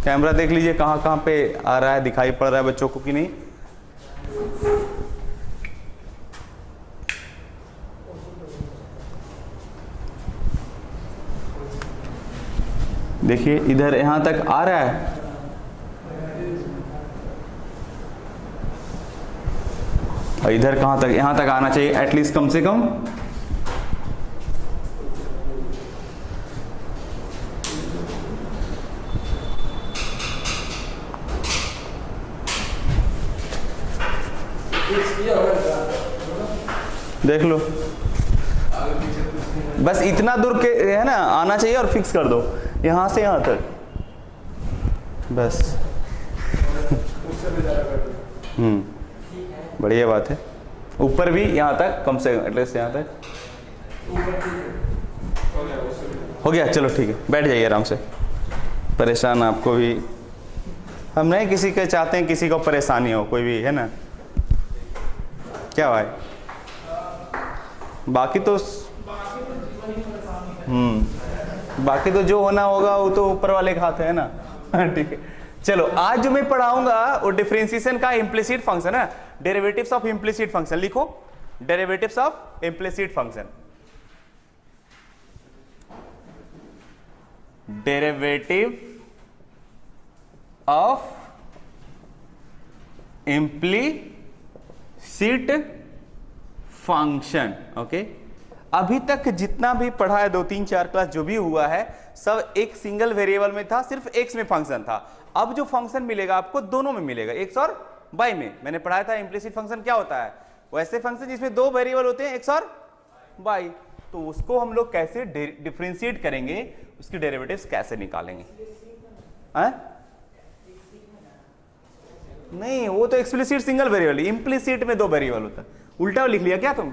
Camera देख लीजिए कहाँ कहाँ पे आ रहा है, दिखाई पड़ रहा है बच्चों को कि नहीं। देखिए इधर यहां तक आ रहा है, और इधर कहां तक, यहां तक आना चाहिए एटलीस्ट कम से कम। देख लो बस इतना दूर के है ना आना चाहिए, और फिक्स कर दो यहां से यहां तक बस। बढ़िया बात है। ऊपर भी यहां तक कम से कम एटलीस्ट यहां तक हो गया। चलो ठीक है, बैठ जाइए आराम से। परेशान आपको भी हम नहीं किसी के चाहते हैं किसी को परेशानी हो, कोई भी है ना। क्या भाई बाकी तो बाकी तो जो होना होगा वो तो ऊपर वाले के हाथ है ना। ठीक है चलो, आज जो मैं पढ़ाऊंगा वो डिफरेंशिएशन का इम्प्लिसिट फंक्शन है, डेरिवेटिव्स ऑफ इम्प्लिसिट फंक्शन। लिखो derivatives of implicit function. Derivative of implicit function. Okay, अभी तक जितना भी पढ़ा है 2 3 4 क्लास जो भी हुआ है सब एक सिंगल वेरिएबल में था, सिर्फ एक्स में फंक्शन था। अब जो फंक्शन मिलेगा आपको दोनों में मिलेगा, एक्स और वाई में। मैंने पढ़ाया था इम्प्लिसिट फंक्शन क्या होता है, वैसे फंक्शन जिसमें 2 वेरिएबल होते हैं एक्स और वाई। तो उसको हम लोग कैसे डिफरेंशिएट करेंगे, उसकी डेरिवेटिव्स कैसे निकालेंगे। नहीं वो तो एक्सप्लिसिट सिंगल वेरिएबल, इम्प्लिसिट में 2 वेरिएबल होता है। उल्टा लिख लिया क्या तुम।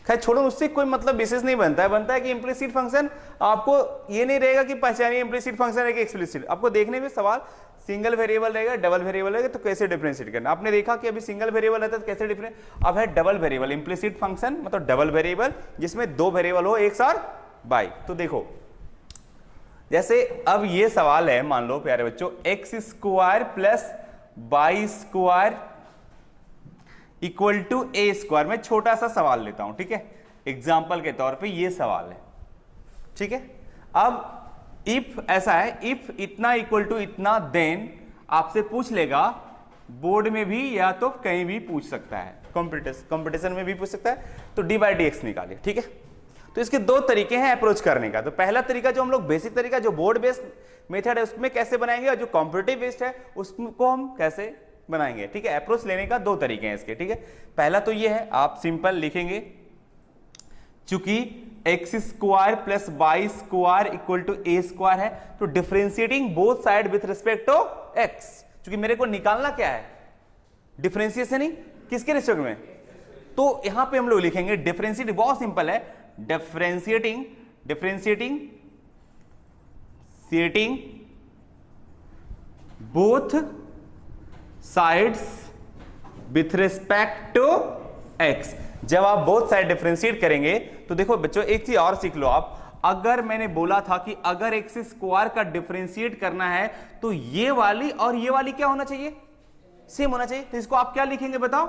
खैर छोड़ो, उससे कोई मतलब विशेष नहीं बनता है। बनता है कि इम्प्लिसिट फंक्शन आपको ये नहीं रहेगा कि पहचानिए इम्प्लिसिट फंक्शन है कि एक्सप्लिसिट। आपको देखने में सवाल सिंगल वेरिएबल रहेगा, डबल वेरिएबल रहेगा, तो कैसे डिफरेंशिएट करना। आपने देखा कि अभी सिंगल वेरिएबल रहता है तो कैसे डिफरेंट। अब है डबल वेरिएबल, इम्प्लिसिट फंक्शन मतलब डबल वेरिएबल जिसमें 2 वेरिएबल हो, एक्स और वाई। तो देखो जैसे अब ये सवाल है, मान लो प्यारे बच्चों x square plus y square equal to a square. मैं छोटा सा सवाल लेता हूं, ठीक है, एग्जाम्पल के तौर पे ये सवाल है, ठीक है। अब इफ ऐसा है, इफ इतना इक्वल टू इतना, देन आपसे पूछ लेगा, बोर्ड में भी या तो कहीं भी पूछ सकता है, कंपटीशन में भी पूछ सकता है। तो डी बाई डी एक्स निकालिए, ठीक है। तो इसके 2 तरीके हैं अप्रोच करने का। तो पहला तरीका जो हम लोग बेसिक तरीका जो बोर्ड बेस्ड मेथड है उसमें कैसे बनाएंगे, और जो कॉम्पिटिटिव बेस्ड है उसको हम कैसे बनाएंगे, ठीक है। अप्रोच लेने का 2 तरीके हैं इसके, ठीक है। पहला तो ये है, आप सिंपल लिखेंगे चूंकि x square plus y square equal to a square है, तो differentiating both side with respect to x. चूंकि मेरे को निकालना क्या है, डिफरेंशिएशन ही किसके रिस्पेक्ट में, तो यहां पे हम लोग लिखेंगे डिफरेंशिएट, बहुत सिंपल है, differentiating both sides with respect to x. जब आप बोथ साइड डिफरेंशिएट करेंगे तो देखो बच्चों एक चीज और सीख लो आप। अगर मैंने बोला था कि अगर एक्स स्क्वायर का डिफरेंशिएट करना है तो ये वाली और ये वाली क्या होना चाहिए, सेम होना चाहिए। तो इसको आप क्या लिखेंगे बताओ,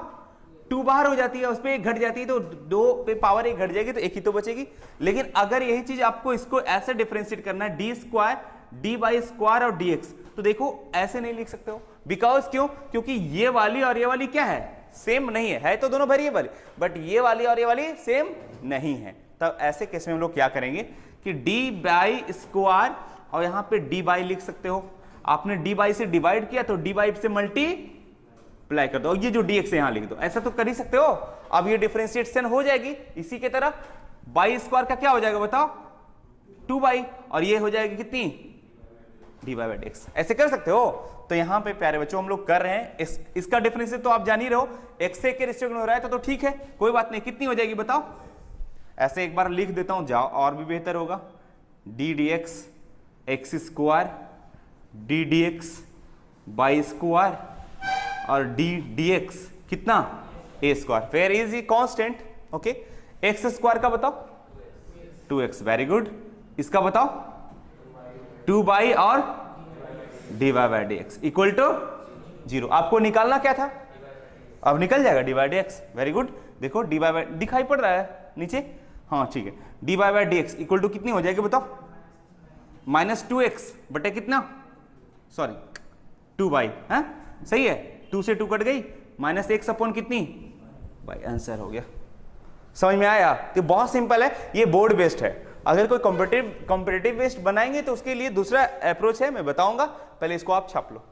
2 बाहर हो जाती है, उस पर 1 घट जाती है, तो 2 पे पावर 1 घट जाएगी तो 1 ही तो बचेगी। लेकिन अगर यही चीज आपको इसको ऐसे डिफरेंशिएट करना है, D square D by square और डी एक्स, तो देखो ऐसे नहीं लिख सकते हो। बिकॉज क्यों, क्योंकि ये वाली और ये वाली क्या है, सेम नहीं है तो दोनों वेरिएबल, बट ये वाली और ये वाली सेम नहीं है। तब ऐसे केस में हम लोग क्या करेंगे कि डी बाई स्क्वायर और यहां पे डी बाई लिख सकते हो। आपने डी बाई से डिवाइड किया तो डी बाई से मल्टीप्लाई कर दो, ये जो डी एक्स यहां लिख दो, ऐसा तो कर ही सकते हो। अब ये डिफरेंशिएशन हो जाएगी इसी के तरह, बाई स्क्वायर का क्या हो जाएगा बताओ, 2 बाई, और ये हो जाएगी कितनी, डी बाई बाई एक्स। ऐसे कर सकते हो। तो यहां पे प्यारे बच्चों हम लोग कर रहे हैं इसका डिफरेंशिएशन तो आप जान ही रहे हो, एक्स से के रिस्पेक्ट में हो रहा है तो ठीक है, कोई बात नहीं। कितनी हो जाएगी बताओ, ऐसे एक बार लिख देता हूं, जाओ और भी बेहतर होगा, D D X X square D D X by square और डी डी एक्स कितना, A square. Where is E constant, okay. X square का बताओ 2x, वेरी गुड। इसका बताओ 2 बाई और dy by dx equal to 0। आपको निकालना क्या था, अब निकल जाएगा dy by dx। Very good. देखो dy बाय दिखाई पड़ रहा है नीचे, हाँ ठीक है। dy by dx equal to कितनी हो जाएगी बताओ, -2x बटे कितना, सॉरी 2 बाई, हाँ सही है, 2 से 2 कट गई, -x अपॉन कितनी बाई, आंसर हो गया। समझ में आया? तो बहुत सिंपल है, ये बोर्ड बेस्ड है। अगर कोई कॉम्पिटिटिव बेस्ड बनाएंगे तो उसके लिए दूसरा अप्रोच है, मैं बताऊंगा, पहले इसको आप छाप लो।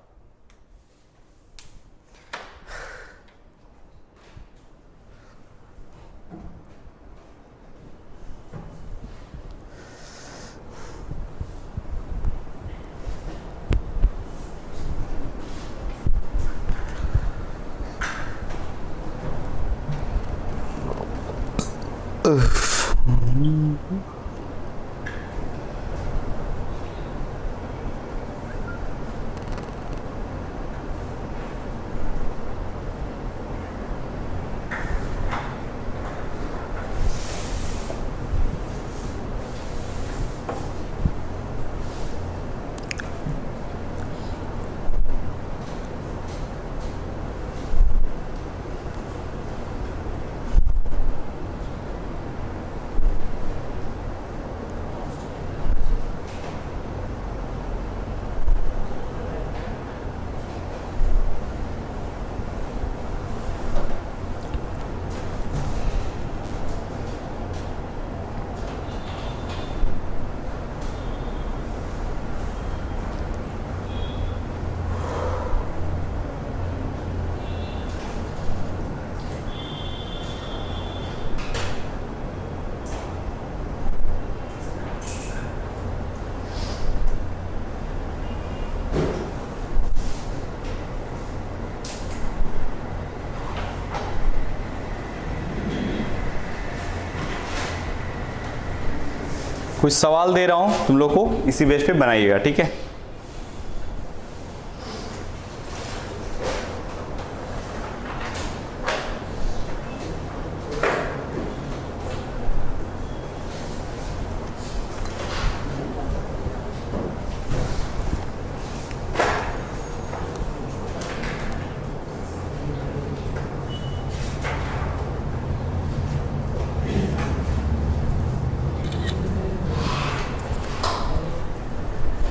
कुछ सवाल दे रहा हूं तुम लोग को, इसी बेस पे बनाइएगा, ठीक है।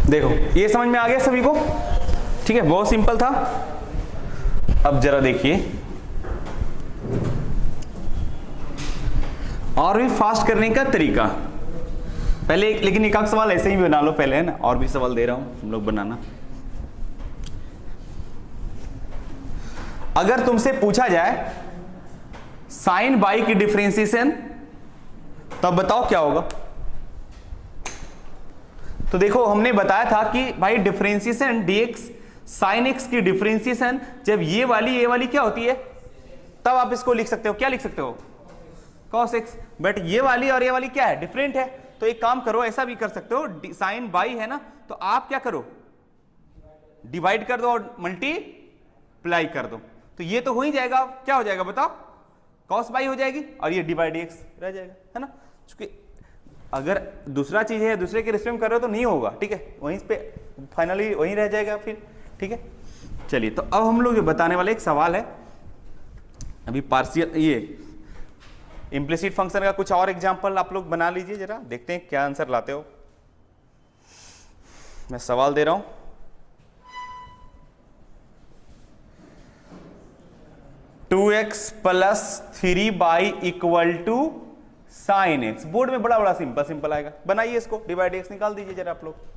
देखो ये समझ में आ गया सभी को, ठीक है, बहुत सिंपल था। अब जरा देखिए, और भी फास्ट करने का तरीका, पहले लेकिन एक आध सवाल ऐसे ही बना लो पहले, है ना, और भी सवाल दे रहा हूं तुम लोग बनाना। अगर तुमसे पूछा जाए साइन बाई की डिफरेंशिएशन, तब बताओ क्या होगा। तो देखो हमने बताया था कि भाई डिफरेंशिएशन dx sin x की डिफरेंशिएशन जब ये वाली क्या होती है, तब आप इसको लिख सकते हो, क्या लिख सकते हो, cos x। बट ये वाली और ये वाली क्या है, डिफरेंट है। तो एक काम करो, ऐसा भी कर सकते हो, साइन बाई है ना, तो आप क्या करो, डिवाइड कर दो और मल्टीप्लाई कर दो, तो ये तो हो ही जाएगा। क्या हो जाएगा बताओ, cos बाई हो जाएगी और ये डिवाइड x रह जाएगा, है ना। क्योंकि अगर दूसरा चीज है, दूसरे के रिस्पेक्ट कर रहे हो तो नहीं होगा, ठीक है, वहीं पे फाइनली वहीं रह जाएगा फिर, ठीक है। चलिए, तो अब हम लोग ये बताने वाले एक सवाल है, अभी पार्शियल ये इम्प्लिसिट फंक्शन का कुछ और एग्जांपल आप लोग बना लीजिए, जरा देखते हैं क्या आंसर लाते हो। मैं सवाल दे रहा हूं, two x plus 3y equal to sine x. Board में बड़ा बड़ा सिंपल आएगा, बनाइए इसको, डिवाइड एक्स निकाल दीजिए जरा आप लोग।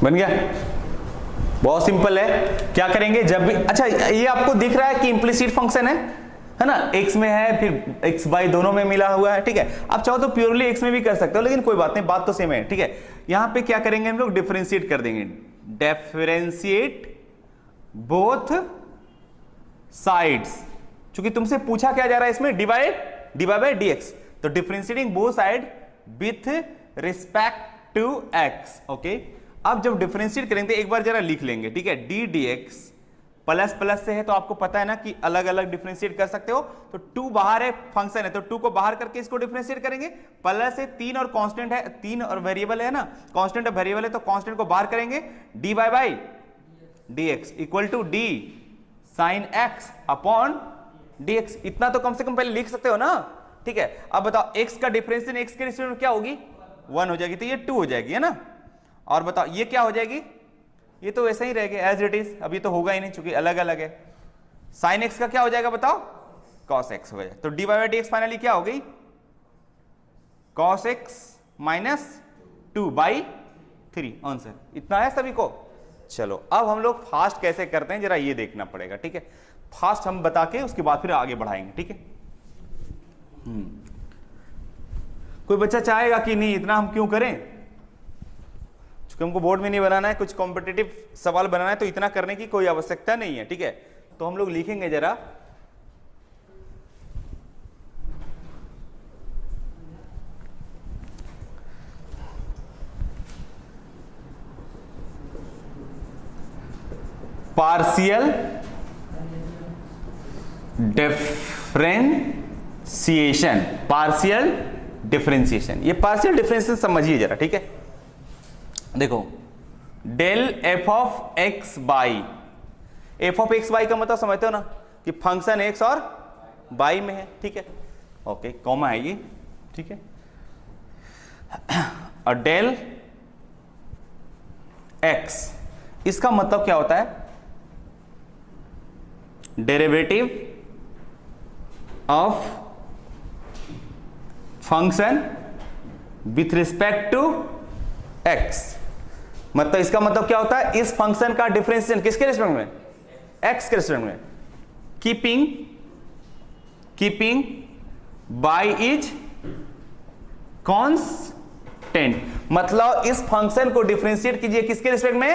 बन गया, बहुत सिंपल है। क्या करेंगे जब भी, अच्छा ये आपको दिख रहा है कि इम्प्लिसिट फंक्शन है, है ना, x में है फिर x y दोनों में मिला हुआ है, ठीक है। आप चाहो तो प्योरली x में भी कर सकते हो, लेकिन कोई बात नहीं, बात तो सेम है, ठीक है। यहां पे क्या करेंगे हम लोग, डिफरेंशिएट कर देंगे, डिफरेंशिएट बोथ साइड्स, क्योंकि तुमसे पूछा क्या जा रहा है इसमें, dy बाय dx, तो differentiating both side with respect to x, okay. अब जब डिफरेंशिएट करेंगे एक बार जरा लिख लेंगे, ठीक है, d dx प्लस प्लस से है तो आपको पता है ना कि अलग अलग डिफरेंशिएट कर सकते हो, तो 2 बाहर है, फंक्शन है तो 2 को बाहर करके इसको डिफरेंशिएट करेंगे, प्लस है 3 और कांस्टेंट है, 3 और वेरिएबल है ना, कांस्टेंट और वेरिएबल है तो कांस्टेंट को बाहर करेंगे, dy by dx equal to d sin x upon dx, इतना तो कम से कम पहले लिख सकते हो ना, ठीक है। अब बताओ x का डिफरेंशिएशन x के रिस्पेक्ट में क्या होगी, 1 हो जाएगी, तो ये 2 हो जाएगी, है ना। और बताओ ये क्या हो जाएगी, ये तो वैसा ही रहेगा एज इट इज, अभी तो होगा ही नहीं क्योंकि अलग अलग है। साइन एक्स का क्या हो जाएगा बताओ, कॉस एक्स हो जाएगा, तो D by D x finally क्या हो गई, कॉस एक्स माइनस 2/3 आंसर। इतना है सभी को। चलो अब हम लोग फास्ट कैसे करते हैं जरा ये देखना पड़ेगा, ठीक है। फास्ट हम बता के उसके बाद फिर आगे बढ़ाएंगे, ठीक है। कोई बच्चा चाहेगा कि नहीं इतना हम क्यों करें, क्योंकि हमको बोर्ड में नहीं बनाना है, कुछ कॉम्पिटिटिव सवाल बनाना है, तो इतना करने की कोई आवश्यकता नहीं है, ठीक है। तो हम लोग लिखेंगे जरा, पार्शियल डिफरेंशिएशन, पार्शियल डिफरेंशिएशन, ये पार्शियल डिफरेंशिएशन समझिए जरा, ठीक है। देखो del F of x y, f of x y का मतलब समझते हो ना कि फंक्शन एक्स और बाई में है, ठीक है, ओके, कॉमा है ये, ठीक है। और डेल एक्स, इसका मतलब क्या होता है, derivative of function with respect to x, मतलब इसका मतलब क्या होता है, इस फंक्शन का डिफरेंशिएशन किसके रिस्पेक्ट में, एक्स के रिस्पेक्ट में, कीपिंग बाई इज कांस्टेंट, मतलब इस फंक्शन को डिफरेंशिएट कीजिए किसके रिस्पेक्ट में,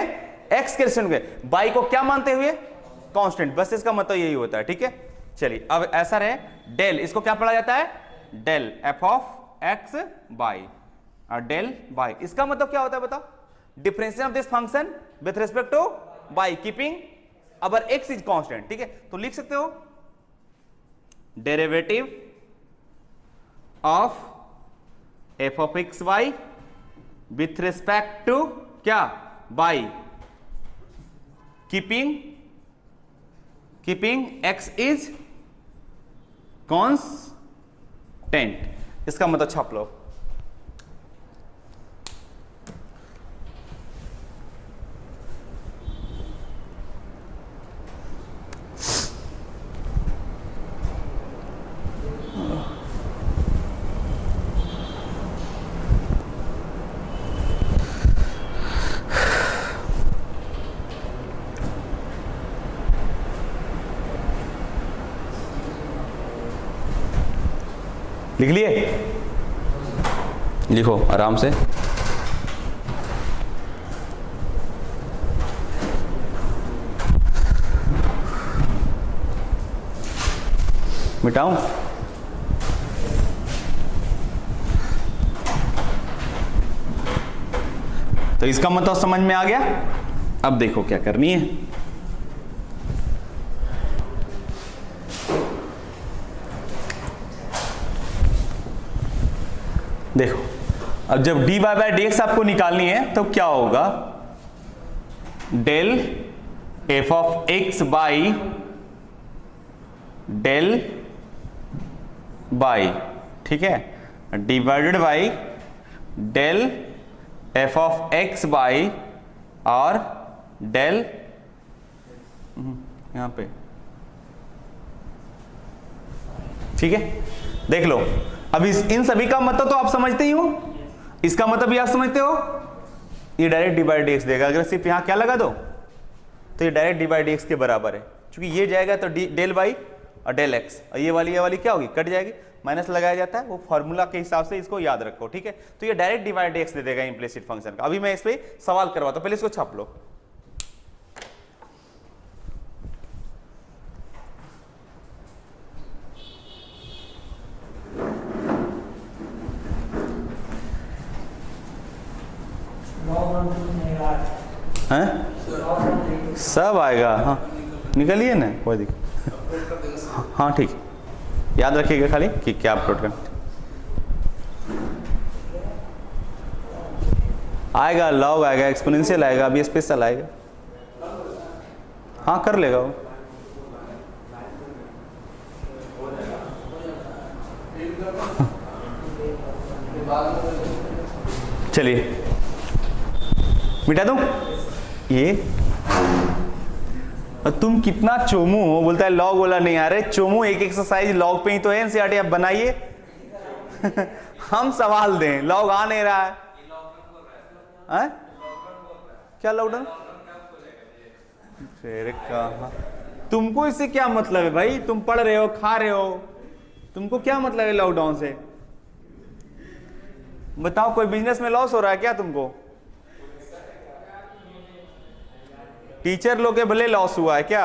एक्स के रिस्पेक्ट में, बाई को क्या मानते हुए, कांस्टेंट, बस इसका मतलब यही होता है, ठीक है। चलिए अब ऐसा रहे, डेल इसको क्या पढ़ा जाता है, del F of x by, और डेल बाई, इसका मतलब क्या होता है बताओ, differentiation of this function with respect to by keeping our X is constant, ठीक है। तो लिख सकते हो derivative of F of x Y with respect to क्या, by keeping x is constant, इसका मतलब छाप लो। लिख लिए, लिखो आराम से, मिटाऊं, तो इसका मतलब समझ में आ गया। अब देखो क्या करनी है, देखो अब जब dy बाय dx आपको निकालनी है तो क्या होगा, del F of x y del y, ठीक है, divided by del F of x by और डेल, यहां पे, ठीक है। देख लो अब इन सभी का मतलब तो आप समझते ही हो, इसका मतलब भी आप समझते हो, ये डायरेक्ट डिवाइड एक्स देगा, अगर सिर्फ यहां क्या लगा दो तो ये डायरेक्ट डिवाइड एक्स के बराबर है, क्योंकि ये जाएगा तो डेल बाई और डेल एक्स, और ये वाली क्या होगी, कट जाएगी, माइनस लगाया जाता है, वो फॉर्मूला के हिसाब से इसको याद रखो, ठीक है। तो ये डायरेक्ट डिवाइड एक्स दे देगा इम्प्लिसिट फंक्शन का। अभी मैं इस पे सवाल करवाता हूं, पहले इसको छाप लो। हैं? सब आएगा, हाँ निकलिए ना, कोई दिक्कत, हाँ ठीक है, याद रखिएगा खाली कि क्या अपलोड करना आएगा, लॉग आएगा, एक्सपोनेंशियल आएगा, अभी स्पेशल आएगा, हाँ कर लेगा वो। चलिए मिटा दूं ये। तुम कितना चोमू हो, बोलता है लॉग वाला नहीं आ रहे, चोमू एक एक्सरसाइज लॉग पे ही तो है, एनसीईआरटी आप बनाइए। हम सवाल दें, लॉग आ नहीं रहा है, क्या लॉकडाउन, तुमको इससे क्या मतलब है भाई, तुम पढ़ रहे हो, खा रहे हो, तुमको क्या मतलब है लॉकडाउन से, बताओ। कोई बिजनेस में लॉस हो रहा है क्या तुमको, टीचर लोग के भले लॉस हुआ है क्या।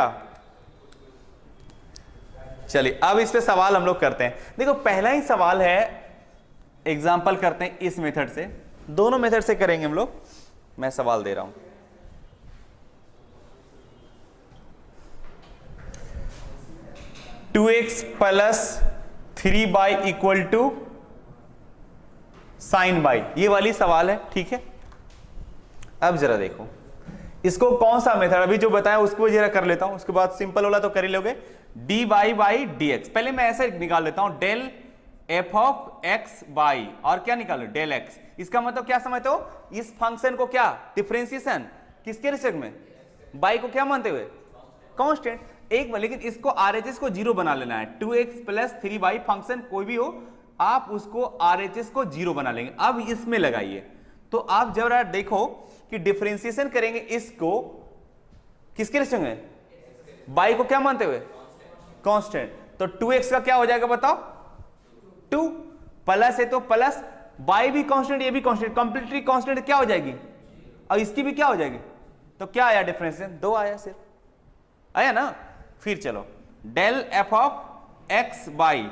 चलिए अब इस पे सवाल हम लोग करते हैं। देखो पहला ही सवाल है, एग्जाम्पल करते हैं इस मेथड से, दोनों मेथड से करेंगे हम लोग। मैं सवाल दे रहा हूं, two x plus 3y equal to sine y, ये वाली सवाल है, ठीक है। अब जरा देखो इसको कौन सा मेथड अभी जो बताया उसको जरा कर लेता हूं, उसके बाद सिंपल वाला तो कर ही लोगे, dy बाई dx। पहले मैं ऐसे निकाल लेता हूं, del F of x by, और क्या निकालो, डेल एक्स। इसका मतलब क्या समझते हो, इस फंक्शन को क्या डिफरेंशिएशन किसके रिस्पेक्ट में, बाई को क्या मानते हुए, कांस्टेंट। एक बार लेकिन इसको आरएचएस को जीरो बना लेना है, 2x प्लस 3y फंक्शन कोई भी हो, आप उसको आरएचएस को जीरो बना लेंगे। अब इसमें लगाइए, तो आप जरा देखो कि डिफरेंशिएशन करेंगे इसको किसके रिस्पेक्ट में, बाई को क्या मानते हुए, कांस्टेंट। तो 2x का क्या हो जाएगा बताओ, 2 प्लस है तो प्लस, बाई भी कांस्टेंट, ये भी कांस्टेंट, कंप्लीटली कांस्टेंट क्या हो जाएगी, और इसकी भी क्या हो जाएगी। तो क्या आया डिफरेंशिएशन, 2 आया, सिर्फ आया ना। फिर चलो del F of x y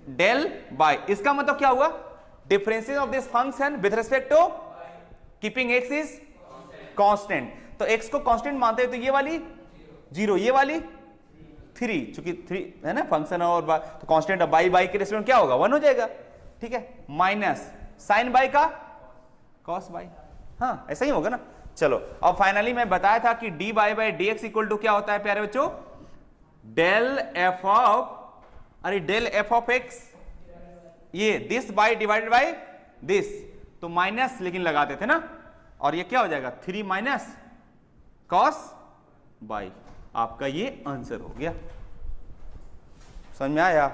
del by, इसका मतलब क्या हुआ, differentiation of this function with respect to keeping x is constant. तो x को कांस्टेंट मानते हैं तो ये वाली 0, ये वाली 3, चूंकि 3 है ना फंक्शन और तो कांस्टेंट बाई बाई के रिस्पेक्ट क्या होगा, 1 हो जाएगा, ठीक है। माइनस साइन बाई का कॉस बाई, हाँ ऐसा ही होगा ना। चलो अब फाइनली मैं बताया था कि dy by dx equal to क्या होता है प्यारे बच्चों, डेल एफ ऑफ, अरे डेल एफ ऑफ एक्स, ये this by divided by this, तो माइनस लेकिन लगाते थे ना, और ये क्या हो जाएगा 3 माइनस कॉस बाई। आपका ये आंसर हो गया, समझ में आया।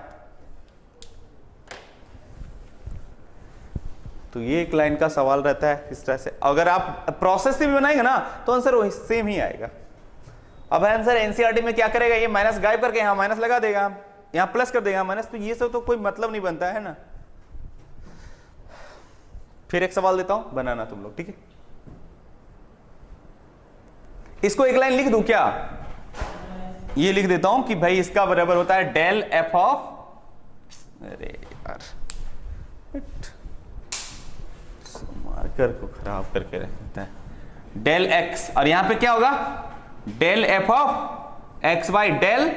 तो ये एक लाइन का सवाल रहता है इस तरह से, अगर आप प्रोसेस से भी बनाएंगे ना तो आंसर वही सेम ही आएगा। अब आंसर एनसीईआरटी में क्या करेगा, ये माइनस गायब करके यहां माइनस लगा देगा, यहां प्लस कर देगा माइनस, तो ये सब तो कोई मतलब नहीं बनता है ना। फिर एक सवाल देता हूं, बनाना तुम लोग, ठीक है। इसको एक लाइन लिख दूं क्या, ये लिख देता हूं कि भाई इसका बराबर होता है डेल एफ ऑफ, अरे यार मार्कर को खराब करके रखता है, डेल एक्स, और यहां पे क्या होगा, del F of x y del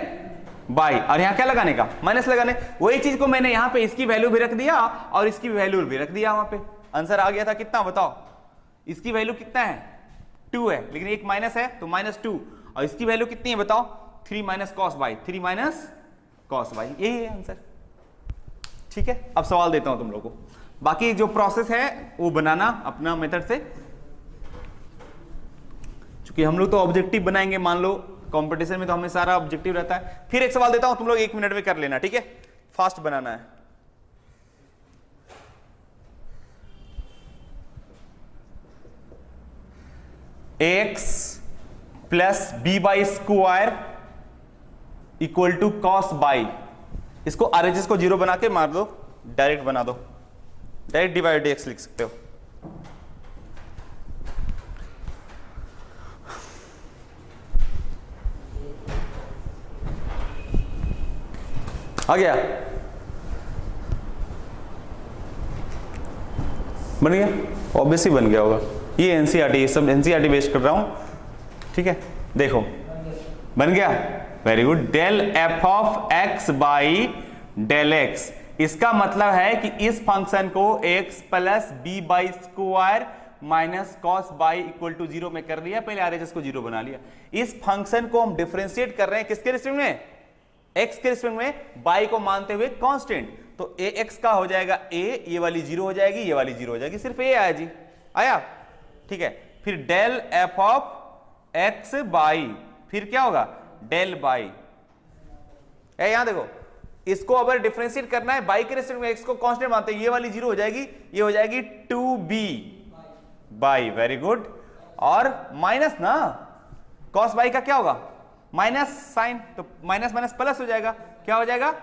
y, और यहां क्या लगाने का, माइनस लगाने। वही चीज को मैंने यहां पे इसकी वैल्यू भी रख दिया और इसकी वैल्यू भी रख दिया, वहां पे आंसर आ गया था कितना बताओ, इसकी वैल्यू कितना है 2 है, लेकिन एक माइनस है तो -2, और इसकी वैल्यू कितनी है बताओ, 3 minus cos by, 3 minus cos by, यही है आंसर, ठीक है। अब सवाल देता हूं तुम लोगों को, बाकी जो प्रोसेस है वो बनाना अपना मेथड से, क्योंकि हम लोग तो ऑब्जेक्टिव बनाएंगे, मान लो कंपटीशन में तो हमें सारा ऑब्जेक्टिव रहता है। फिर एक सवाल देता हूं, तुम लोग 1 मिनट में कर लेना, ठीक है, फास्ट बनाना है। X plus b y square equal to cos y, इसको आरएचएस को जीरो बना के मार दो, डायरेक्ट बना दो, direct d by D x लिख सकते हो। आ गया, बन गया, ऑब्वियसली बन गया होगा। ये एनसीईआरटी, ये सब एनसीईआरटी बेस्ड कर रहा हूं, ठीक है। देखो बन गया, very good. Del F of x y del x, इसका मतलब है कि इस फंक्शन को x plus b y square minus cos y equal to zero में कर लिया, पहले आरएचएस को जीरो बना लिया। इस फंक्शन को हम डिफरेंशिएट कर रहे हैं किसके रिस्पेक्ट में, x के रिस्पेक्ट में, बाई को मानते हुए कांस्टेंट। तो ए एक्स का हो जाएगा a, ये वाली जीरो हो जाएगी, ये वाली जीरो हो जाएगी, सिर्फ a आया जी, आया, ठीक है। फिर del F of x y, फिर क्या होगा डेल बाई, यहां देखो, इसको अगर डिफरेंशिएट करना है बाई के रिस्पेक्ट में, एक्स को कांस्टेंट मानते हैं, ये वाली जीरो हो जाएगी, ये हो जाएगी 2b बाई, वेरी गुड। और माइनस ना, कॉस बाई का क्या होगा माइनस साइन, तो माइनस माइनस प्लस हो जाएगा, क्या हो जाएगा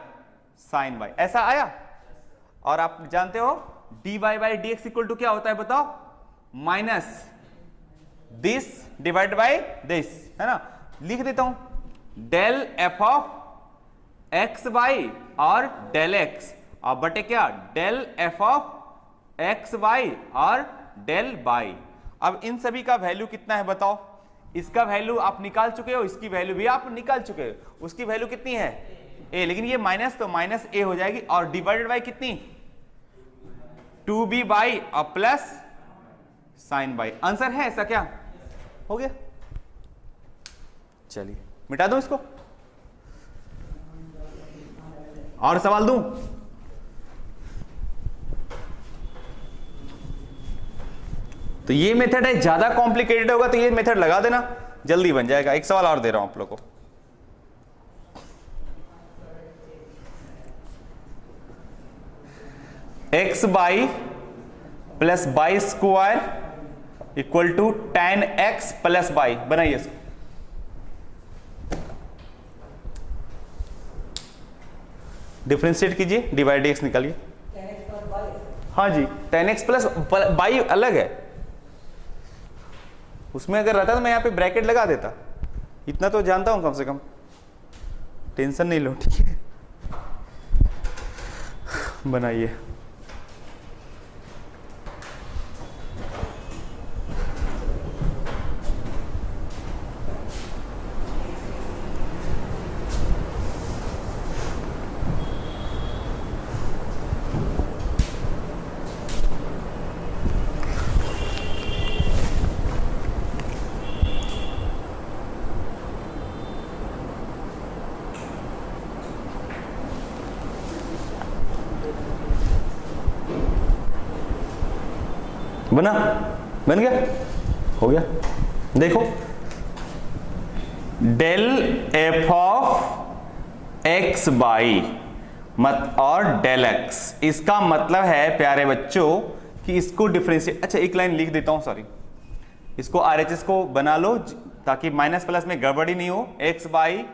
साइन बाई, ऐसा आया। और आप जानते हो d y by D x equal to क्या होता है बताओ, minus this divide by this, है ना। लिख देता हूं del F of x by और डेल एक्स, और बटे क्या del F of x by और डेल बाई। अब इन सभी का वैल्यू कितना है बताओ, इसका वैल्यू आप निकाल चुके हो, इसकी वैल्यू भी आप निकाल चुके हो, उसकी वैल्यू कितनी है ए, लेकिन ये माइनस, तो माइनस ए हो जाएगी, और डिवाइडेड बाई कितनी 2b बाई और प्लस साइन बाई। आंसर है ऐसा, क्या हो गया। चलिए मिटा दो इसको, और सवाल दूं, तो ये मेथड है, ज्यादा कॉम्प्लिकेटेड होगा तो ये मेथड लगा देना, जल्दी बन जाएगा। एक सवाल और दे रहा हूं आप लोग को, x y plus y square equal to tan x plus y, बनाइए इसको। डिफरेंशिएट कीजिए, डिवाइड डी एक्स निकालिए। हाँ जी, tan x प्लस बाई अलग है, उसमें अगर रहता तो मैं यहां पे ब्रैकेट लगा देता, इतना तो जानता हूं कम से कम, टेंशन नहीं लो, ठीक है। बनाइए, बना, बन गया, हो गया। देखो del F of x y मत और डेल एक्स, इसका मतलब है प्यारे बच्चों कि इसको डिफरेंशिएट, अच्छा एक लाइन लिख देता हूं, सॉरी, इसको आरएचएस को बना लो ताकि माइनस प्लस में गड़बड़ी नहीं हो। X y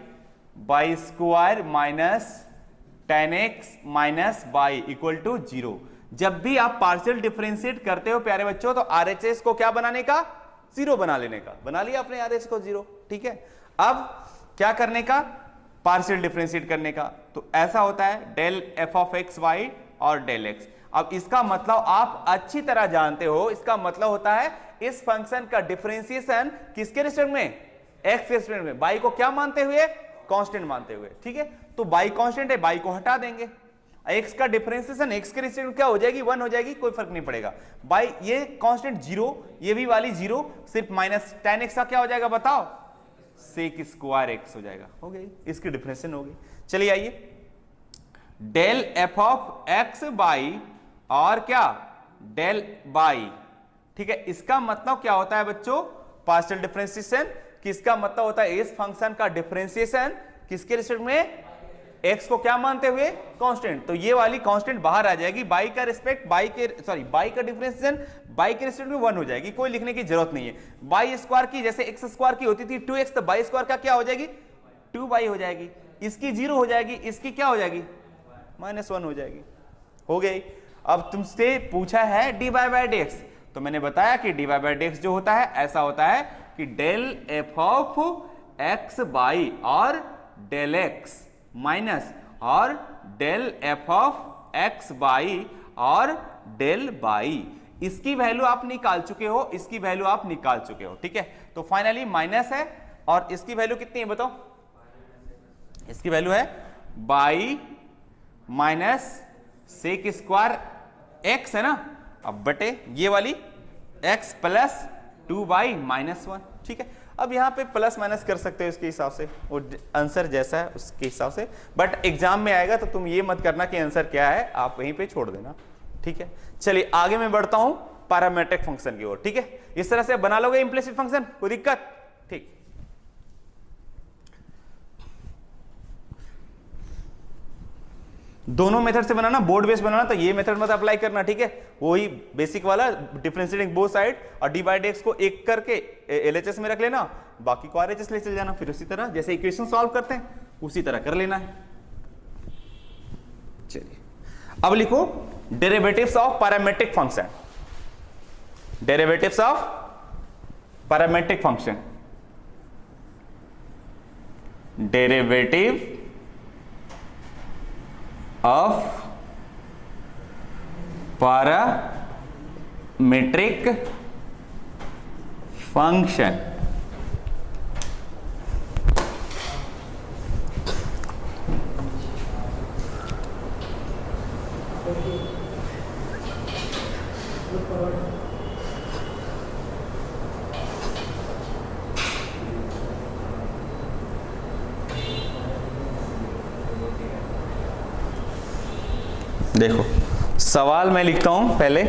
y square minus tan x minus y equal to zero. जब भी आप पार्शियल डिफरेंशिएट करते हो प्यारे बच्चों, तो आरएचएस को क्या बनाने का, जीरो बना लेने का। बना लिया आपने आरएचएस को जीरो, ठीक है। अब क्या करने का, पार्शियल डिफरेंशिएट करने का। तो ऐसा होता है del F of x y और डेल एक्स। अब इसका मतलब आप अच्छी तरह जानते हो, इसका मतलब होता है इस फंक्शन का डिफरेंशिएशन किसके रिस्पेक्ट में, एक्स के रिस्पेक्ट में। बाई को क्या मानते हुए, कांस्टेंट मानते हुए, ठीक है। तो बाई कांस्टेंट है, बाई को हटा देंगे, एक्स का डिफरेंशिएशन एक्स के रिस्पेक्ट में क्या हो जाएगी, 1 हो जाएगी, कोई फर्क नहीं पड़ेगा। बाई ये कांस्टेंट जीरो, ये भी वाली जीरो, सिर्फ माइनस tan x का क्या हो जाएगा बताओ, सेक स्क्वायर एक्स हो जाएगा, हो गई, इसकी डिफरेंशिएशन हो गई। चलिए आइए, del F of x by और क्या डेल बाई, ठीक है। इसका मतलब क्या होता है बच्चों, पार्शियल डिफरेंशिएशन, किसका मतलब होता है इस फंक्शन का डिफरेंशिएशन किसके रिस्पेक्ट में, x को क्या मानते हुए, कांस्टेंट। तो ये वाली कांस्टेंट बाहर आ जाएगी, बाई का रिस्पेक्ट, बाई का डिफरेंशिएशन बाई के रिस्पेक्ट में 1 हो जाएगी, कोई लिखने की जरूरत नहीं है। बाई स्क्वायर की जैसे एक्स स्क्वायर की होती थी 2x, तो बाई स्क्वायर का क्या हो जाएगी 2 बाई हो जाएगी। इसकी 0 हो जाएगी, इसकी क्या हो जाएगी, -1 हो जाएगी। हो गई। अब तुमसे पूछा है dy बाय dx, तो मैंने बताया कि dy बाय dx जो होता है ऐसा होता है कि del F of x by और डेल एक्स माइनस और del F of x by और डेल बाई। इसकी वैल्यू आप निकाल चुके हो, इसकी वैल्यू आप निकाल चुके हो, ठीक है। तो फाइनली माइनस है और इसकी वैल्यू कितनी है बताओ, इसकी वैल्यू है y minus sec square x है ना, अब बटे ये वाली x प्लस 2/-1, ठीक है। अब यहाँ पे प्लस माइनस कर सकते हो इसके हिसाब से, वो आंसर जैसा है उसके हिसाब से, बट एग्जाम में आएगा तो तुम ये मत करना कि आंसर क्या है, आप वहीं पे छोड़ देना, ठीक है। चलिए आगे मैं बढ़ता हूं पैरामीट्रिक फंक्शन की ओर, ठीक है। इस तरह से बना लोगे इंप्लिसिट फंक्शन, कोई दिक्कत, ठीक। दोनों मेथड से बनाना, बोर्ड बेस बनाना, तो ये मेथड मत अप्लाई करना, ठीक है। वही बेसिक वाला डिफरेंशिएटिंग बोथ साइड और डी बाई डेक्स को एक करके एलएचएस में रख लेना, बाकी को आरएचएस ले चल जाना, फिर उसी तरह जैसे इक्वेशन सॉल्व करते हैं उसी तरह कर लेना है। चलिए अब लिखो derivatives of parametric function, derivatives of parametric function, derivative of parametric function। देखो सवाल मैं लिखता हूं पहले,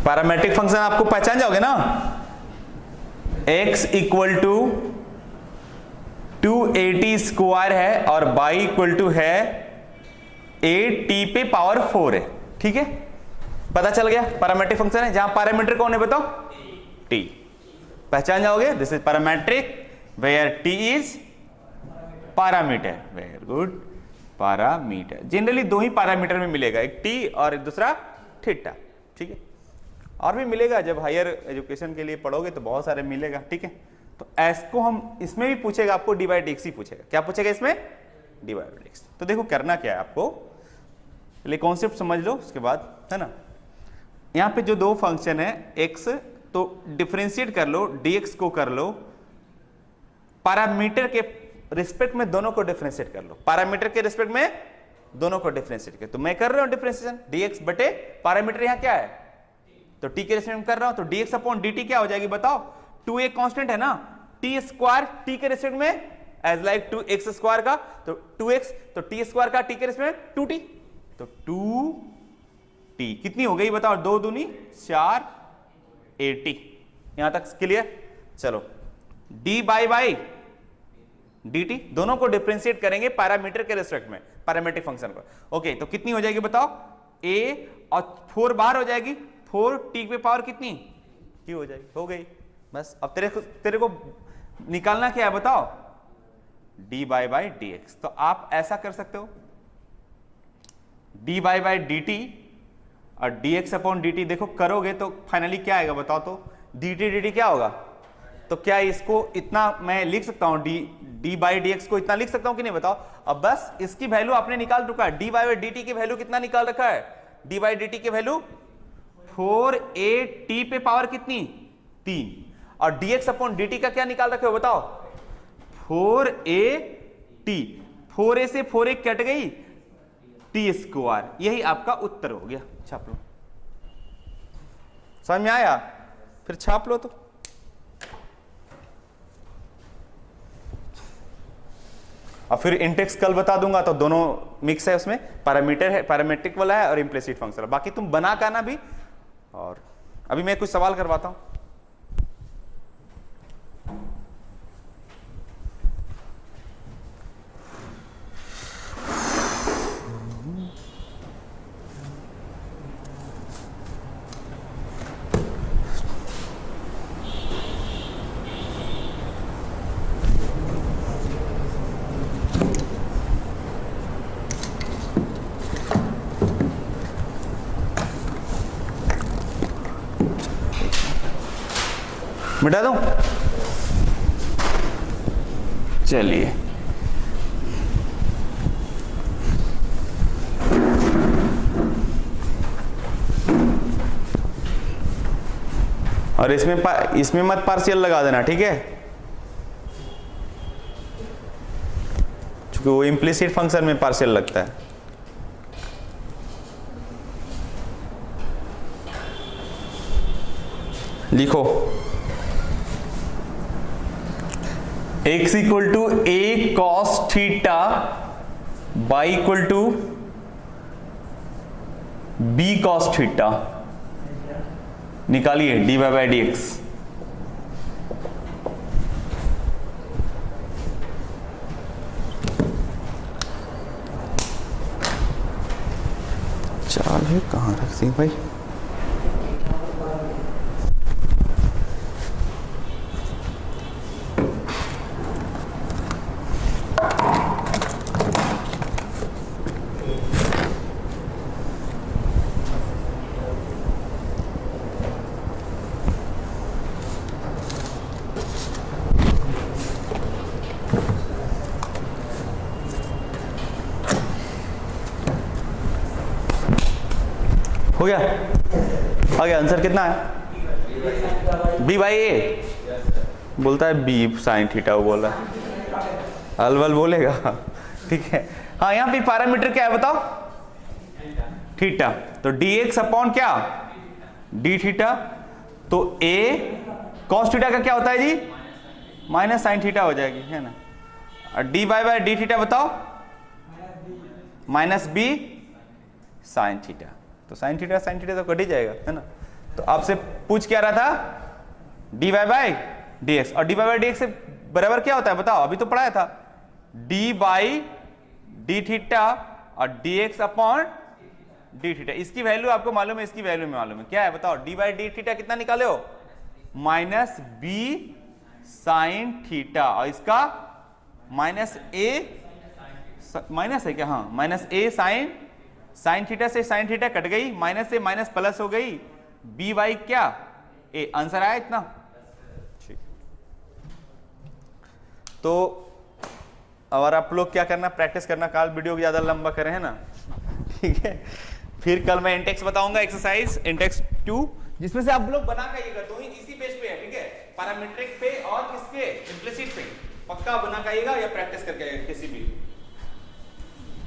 पैरामीट्रिक फंक्शन आपको पहचान जाओगे ना, x इक्वल टू 280 स्क्वायर है और y इक्वल टू है 8t पे पावर 4 है, ठीक है। पता चल गया पैरामीट्रिक फंक्शन है, जहां पैरामीटर कौन है बताओ, t, पहचान जाओगे, this is parametric where t is parameter, very good, parameter. Generally दो ही पैरामीटर में मिलेगा, एक टी और दूसरा थीटा, ठीक है। और भी मिलेगा, जब हायर एजुकेशन के लिए पढ़ोगे तो बहुत सारे मिलेगा, ठीक है। तो एस को हम इसमें भी पूछेगा, आपको डी बाई डीएक्स ही पूछेगा, क्या पूछेगा इसमें, डी बाई डीएक्स। तो देखो करना क्या है आपको, पहले कॉन्सेप्ट समझ लो, उसके बाद है ना, यहाँ पे जो दो फंक्शन है एक्स, तो डिफरेंशिएट कर लो, डीएक्स को कर लो, पैरामीटर के रिस्पेक्ट में दोनों को डिफरेंशिएट कर लो, पैरामीटर के रिस्पेक्ट में दोनों को डिफरेंशिएट कर, तो मैं कर रहा हूं डिफरेंशिएशन dx बटे पैरामीटर यहां क्या है, तो t के रिस्पेक्ट में कर रहा हूं, तो dx अपॉन dt क्या हो जाएगी बताओ, 2 एक कांस्टेंट है ना, t स्क्वायर t के रिस्पेक्ट में एज लाइक 2x स्क्वायर का, तो 2x, तो t स्क्वायर का t के रिस्पेक्ट में 2t, तो 2t कितनी हो गई बताओ, 2 दूनी 4 80, यहां तक क्लियर। चलो d बाई dt दोनों को डिफरेंशिएट करेंगे पैरामीटर के रिस्पेक्ट में, पैरामीट्रिक फंक्शन को, ओके। तो कितनी हो जाएगी बताओ, a और 4 बार हो जाएगी, 4t पे पावर कितनी की हो जाएगी, हो गई बस। अब तेरे को निकालना क्या है बताओ, dy बाई dx। तो आप ऐसा कर सकते हो, dy बाई dt और dx अपॉन dt, देखो करोगे तो फाइनली क्या आएगा बताओ, तो dt क्या होगा, तो क्या इसको इतना मैं लिख सकता हूं, डी बाई डी एक्स को इतना लिख सकता हूं कि नहीं बताओ। अब बस इसकी वैल्यू आपने निकाल चुका है, डी बाई डी टी की वैल्यू कितना निकाल रखा है, डी बाई डी टी की वैल्यू 4a t पे पावर कितनी 3, और dx अपॉन dt का क्या निकाल रखे हो बताओ, 4a t, 4a से 4a कट गई, t स्क्वायर, यही आपका उत्तर हो गया। छाप लो, समझ में आया, फिर छाप लो। तो और फिर इंटेक्स कल बता दूंगा, तो दोनों मिक्स है, उसमें पैरामीटर है, पैरामीट्रिक वाला है और इम्प्लिसिट फंक्शन, बाकी तुम बना का ना भी। और अभी मैं कुछ सवाल करवाता हूं, मिटा दूं? चलिए, और इसमें मत पार्शियल लगा देना, ठीक है, क्योंकि वो इम्प्लिसिट फंक्शन में पार्शियल लगता है। लिखो x equal to a cos theta y equal to b cos theta, निकालिए dy बाई डी एक्स। चाल है कहाँ रख दी भाई? हो गया? आ गया आंसर कितना है? बी बाई ए बोलता है, बी साइन थीटा वो बोल रहा है, अलवल बोलेगा, ठीक है। हाँ, यहाँ पे पैरामीटर क्या है बताओ? थीटा। तो डी एक्स अपॉन क्या? D theta. तो ए कॉस थीटा का क्या होता है जी? माइनस साइन थीटा हो जाएगी, है ना। और डी बाई डी थीटा बताओ? Minus B sine theta. तो साइन थीटा तो कट ही जाएगा, है ना। तो आपसे पूछ क्या रहा था? D Y by D X. और D Y by D X से बराबर क्या होता है बताओ? अभी तो पढ़ाया था, डी बाई डी थीटा और D x upon D theta. इसकी वैल्यू आपको मालूम है, इसकी वैल्यू में मालूम है, क्या है बताओ? डी बाई डी थीटा कितना निकाले हो? माइनस बी साइन थीटा, और इसका माइनस ए, माइनस है क्या? हाँ, माइनस ए साइन थीटा से साइन थीटा कट गई, माइनस से माइनस प्लस हो गई, बी वाई क्या? ए। आंसर आया इतना? ठीक। तो और आप लोग क्या करना, प्रैक्टिस करना, कल वीडियो को ज्यादा लंबा करें, है ना, ठीक है। फिर कल मैं इंटेक्स बताऊंगा, एक्सरसाइज इंटेक्स 2, जिसमें से आप लोग बना के दो ही इसी पेज पे है, ठीक है, पैरामीट्रिक पे और किसके, इम्प्लिसिट पे, पक्का बना के आइएगा या प्रैक्टिस करके आइएगा किसी भी।